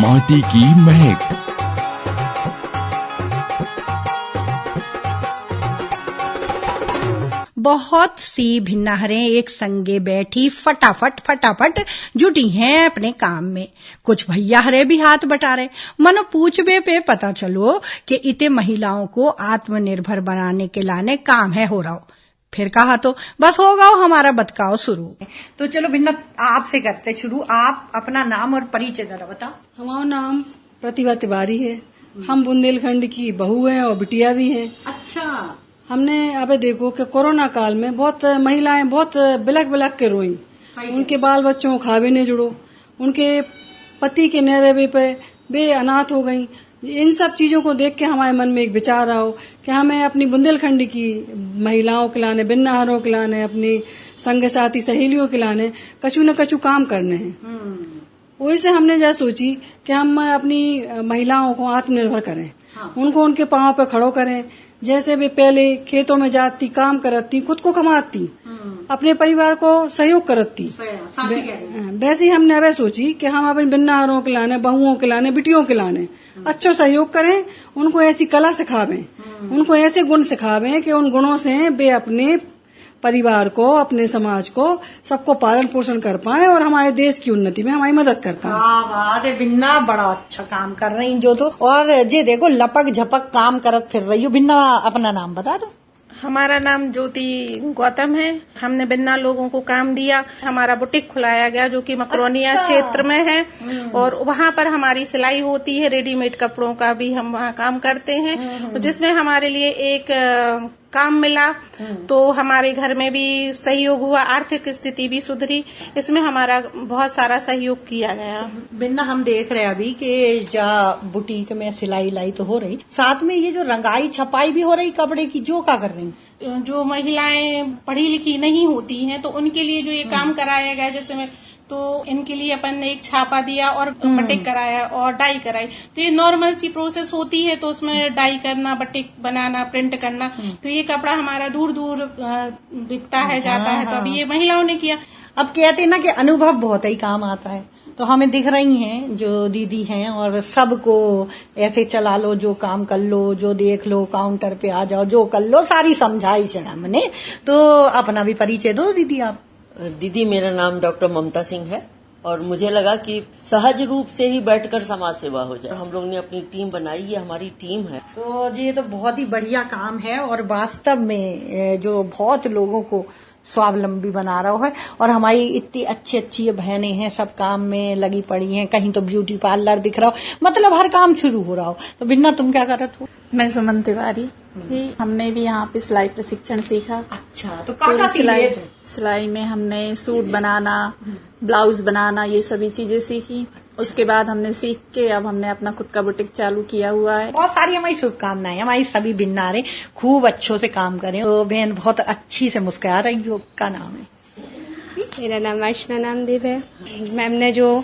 माटी की महक। बहुत सी भिन्नाहरें एक संगे बैठी फटाफट जुटी हैं अपने काम में। कुछ भैयाहरे भी हाथ बटारे। मनो पूछबे पे पता चलो कि इते महिलाओं को आत्मनिर्भर बनाने के लाने काम है हो रहा हो। फिर कहा तो बस होगा हमारा बतकाव शुरू। तो चलो भिन्ना आपसे करते शुरू। आप अपना नाम और परिचय जरा बताओ। हमारा नाम प्रतिभा तिवारी है। हम बुंदेलखंड की बहू हैं और बिटिया भी हैं। अच्छा। हमने अब देखो कि कोरोना काल में बहुत महिलाएं बहुत बिलक के रोई। उनके बाल बच्चों को खावे नहीं जुड़ो, उनके पति के न रहने पे वे अनाथ हो गई। इन सब चीजों को देख के हमारे मन में एक विचार आओ कि हमें अपनी बुंदेलखंड की महिलाओं के लाने, भिन्नाहरों के लाने, अपनी संग साथी सहेलियों के लाने कछु न कछु काम करने हैं। वही से हमने जैसे सोची कि हम अपनी महिलाओं को आत्मनिर्भर करें। उनको उनके पांव पे खड़ो करें। जैसे वे पहले खेतों में जाती, काम करती, खुद को कमाती, अपने परिवार को सहयोग करती, वैसे ही हमने अब सोची कि हम अपने भिन्नाहरों के लाने, बहुओं के लाने, बिटियों के लाने अच्छा सहयोग करें। उनको ऐसी कला सिखावें, उनको ऐसे गुण सिखावें कि उन गुणों से वे अपने परिवार को, अपने समाज को, सबको पालन पोषण कर पाए और हमारे देश की उन्नति में हमारी मदद कर पाए। वाह भिन्ना बड़ा अच्छा काम कर रही जो तो। और जे देखो लपक झपक काम करत फिर रही हो। भिन्ना अपना नाम बता दो। हमारा नाम ज्योति गौतम है। हमने बिन्ना लोगों को काम दिया। हमारा बुटीक खुलाया गया जो कि मकरोनिया क्षेत्र में है और वहाँ पर हमारी सिलाई होती है। रेडीमेड कपड़ों का भी हम वहाँ काम करते हैं, जिसमें हमारे लिए एक काम मिला तो हमारे घर में भी सहयोग हुआ, आर्थिक स्थिति भी सुधरी। इसमें हमारा बहुत सारा सहयोग किया गया। बिन्ना हम देख रहे हैं अभी कि जा बुटीक में सिलाई लाई तो हो रही, साथ में ये जो रंगाई छपाई भी हो रही कपड़े की, जो क्या कर रही? जो महिलाएं पढ़ी लिखी नहीं होती हैं तो उनके लिए जो ये काम कराया गया, जैसे तो इनके लिए अपन ने एक छापा दिया और बटिक कराया और डाई कराई। तो ये नॉर्मल सी प्रोसेस होती है, तो उसमें डाई करना, बटिक बनाना, प्रिंट करना। तो ये कपड़ा हमारा दूर दूर बिकता है, जाता है। तो अभी ये महिलाओं ने किया। अब कहते हैं ना कि अनुभव बहुत ही काम आता है। तो हमें दिख रही हैं जो दीदी हैं और सबको ऐसे चला लो, जो काम कर लो, जो देख लो, काउंटर पे आ जाओ, जो कर लो, सारी समझाई से हमने। तो अपना भी परिचय दो दीदी आप। दीदी मेरा नाम डॉक्टर ममता सिंह है और मुझे लगा कि सहज रूप से ही बैठकर समाज सेवा हो जाए। हम लोग ने अपनी टीम बनाई, ये हमारी टीम है। तो ये तो बहुत ही बढ़िया काम है और वास्तव में जो बहुत लोगों को स्वावलंबी बना रहा है। और हमारी इतनी अच्छी अच्छी ये बहनें हैं, सब काम में लगी पड़ी हैं। कहीं तो ब्यूटी पार्लर दिख रहा हो, मतलब हर काम शुरू हो रहा हो। तो बिन्ना तुम क्या करत हो? मैं सुमन तिवारी। हमने भी यहाँ पे सिलाई प्रशिक्षण सीखा। अच्छा, तो क्या सिलाई में हमने सूट बनाना, ब्लाउज बनाना, ये सभी चीजें सीखी। उसके बाद हमने सीख के अब हमने अपना खुद का बुटीक चालू किया हुआ है। बहुत सारी हमारी शुभकामनाएं। हमारी सभी भिन्नारे खूब अच्छों से काम करें। तो बहन बहुत अच्छी से मुस्कुरा रही हो। क्या नाम है? मेरा नाम अर्चना नामदेव है। मैम ने जो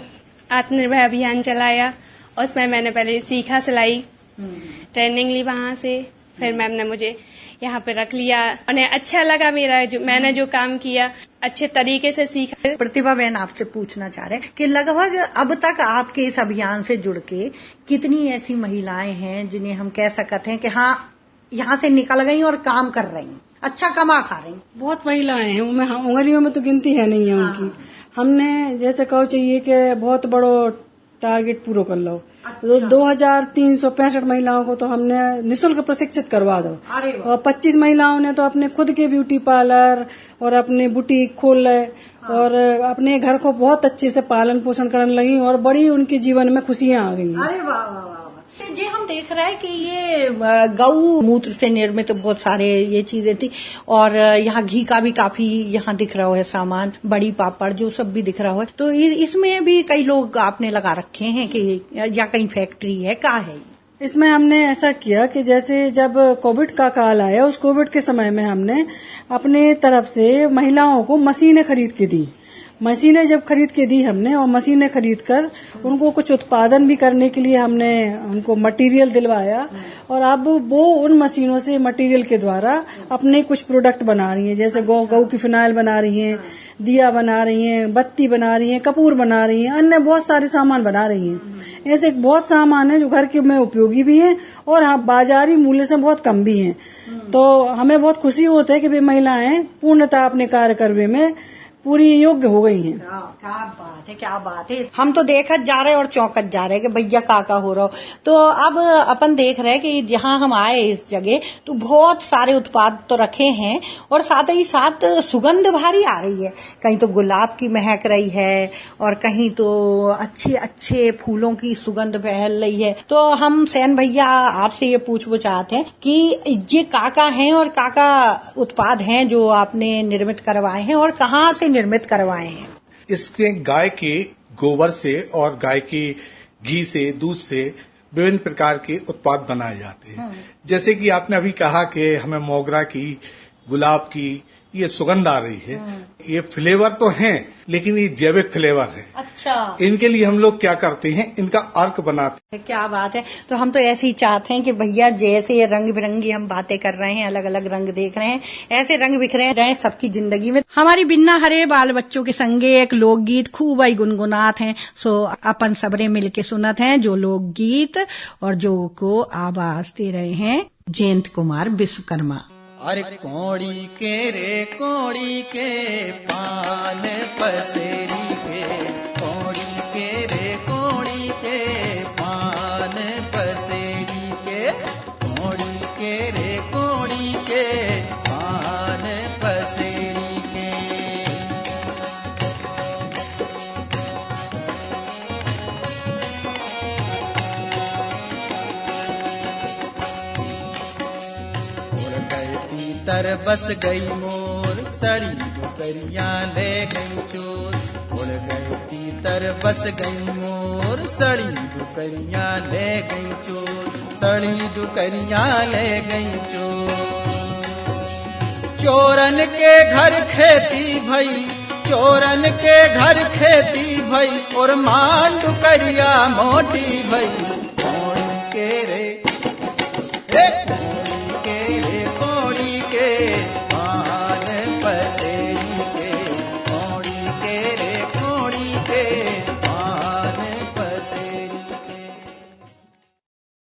आत्मनिर्भर अभियान चलाया उसमें मैंने पहले सीखा सिलाई, ट्रेनिंग ली वहाँ से। फिर मैम ने मुझे यहाँ पे रख लिया। उन्हें अच्छा लगा मेरा मैंने जो काम किया, अच्छे तरीके से सीखा। प्रतिभा बहन आपसे पूछना चाह रहे हैं कि लगभग अब तक आपके इस अभियान से जुड़ के कितनी ऐसी महिलाएं हैं जिन्हें हम कह सकते हैं कि हाँ यहाँ से निकल गई और काम कर रही, अच्छा कमा खा रही? बहुत महिलाएं हैं, उंगलियों में तो गिनती है नहीं है उनकी। हमने जैसे कहो चाहिए कि बहुत बड़ो टारगेट पूरा कर लो। तो 2365 महिलाओं को तो हमने निःशुल्क प्रशिक्षित करवा दो। और 25 महिलाओं ने तो अपने खुद के ब्यूटी पार्लर और अपने बुटीक खोल रहे और अपने घर को बहुत अच्छे से पालन पोषण करने लगी और बड़ी उनके जीवन में खुशियां आ गई। अरे वाह वाह वाह। जी हम देख रहे हैं कि ये गौ मूत्र से निर्मित बहुत सारे ये चीजें थी और यहाँ घी का भी काफी यहाँ दिख रहा है सामान, बड़ी पापड़ जो सब भी दिख रहा है। तो इसमें भी कई लोग आपने लगा रखे हैं कि या कहीं फैक्ट्री है, क्या है? इसमें हमने ऐसा किया कि जैसे जब कोविड का काल आया, उस कोविड के समय में हमने अपने तरफ से महिलाओं को मशीनें खरीद के दी मशीनें जब खरीद के दी हमने, और मशीनें खरीद कर उनको कुछ उत्पादन भी करने के लिए हमने उनको मटेरियल दिलवाया, और अब वो उन मशीनों से मटेरियल के द्वारा अपने कुछ प्रोडक्ट बना रही हैं, जैसे गौ की फिनाइल बना रही हैं, दिया बना रही हैं, बत्ती बना रही हैं, कपूर बना रही हैं, अन्य बहुत सारे सामान बना रही हैं। ऐसे बहुत सामान है जो घर के में उपयोगी भी हैं और हाँ बाजारी मूल्य से बहुत कम भी हैं। तो हमें बहुत खुशी होता है कि वे महिलाएं पूर्णतः अपने कार्य करने में पूरी योग्य हो गई हैं। क्या बात है, क्या बात है। हम तो देखत जा रहे और चौंकत जा रहे कि भैया का हो रहा हो। तो अब अपन देख रहे कि जहाँ हम आए इस जगह तो बहुत सारे उत्पाद तो रखे हैं और साथ ही साथ सुगंध भारी आ रही है। कहीं तो गुलाब की महक रही है और कहीं तो अच्छे अच्छे फूलों की सुगंध फैल रही है। तो हम सैन भैया आपसे ये पूछना चाहते हैं कि ये काका हैं और काका उत्पाद हैं जो आपने निर्मित करवाए हैं और कहाँ से निर्मित करवाए हैं? इसमें गाय के गोबर से और गाय के घी से, दूध से विभिन्न प्रकार के उत्पाद बनाए जाते हैं। जैसे कि आपने अभी कहा कि हमें मोगरा की, गुलाब की ये सुगंध आ रही है। ये फ्लेवर तो हैं लेकिन ये जैविक फ्लेवर है। अच्छा, इनके लिए हम लोग क्या करते हैं, इनका अर्क बनाते हैं। क्या बात है। तो हम तो ऐसे ही चाहते हैं कि भैया जैसे ये रंग बिरंगी हम बातें कर रहे हैं, अलग अलग रंग देख रहे हैं, ऐसे रंग बिखरे रहे सबकी जिंदगी में। हमारी बिन्ना हरे बाल बच्चों के संगे एक लोकगीत खूब ही गुनगुनात हैं। सो अपन सबरे मिलके सुनत हैं जो लोकगीत और जो को आवाज दे रहे हैं जयंत कुमार विश्वकर्मा। अरे कोड़ी के रे कोड़ी के पान पसेरी के, कोड़ी के रे कोड़ी के पान पसेरी के, कोड़ी के रे कोड़ी के पान पसेरी के। तर बस गई मोर सड़ी डुकरिया ले गई चोर, उड़ गई तीतर बस गई मोर सड़ी डुकरिया ले गई चोर, सड़ी डुकरिया ले गई चोर। चोरन के घर खेती भई, चोरन के घर खेती भई और मान डुकरिया मोटी भई। कोड़ी के रे कोड़ी के रे कोड़ी के पान पसे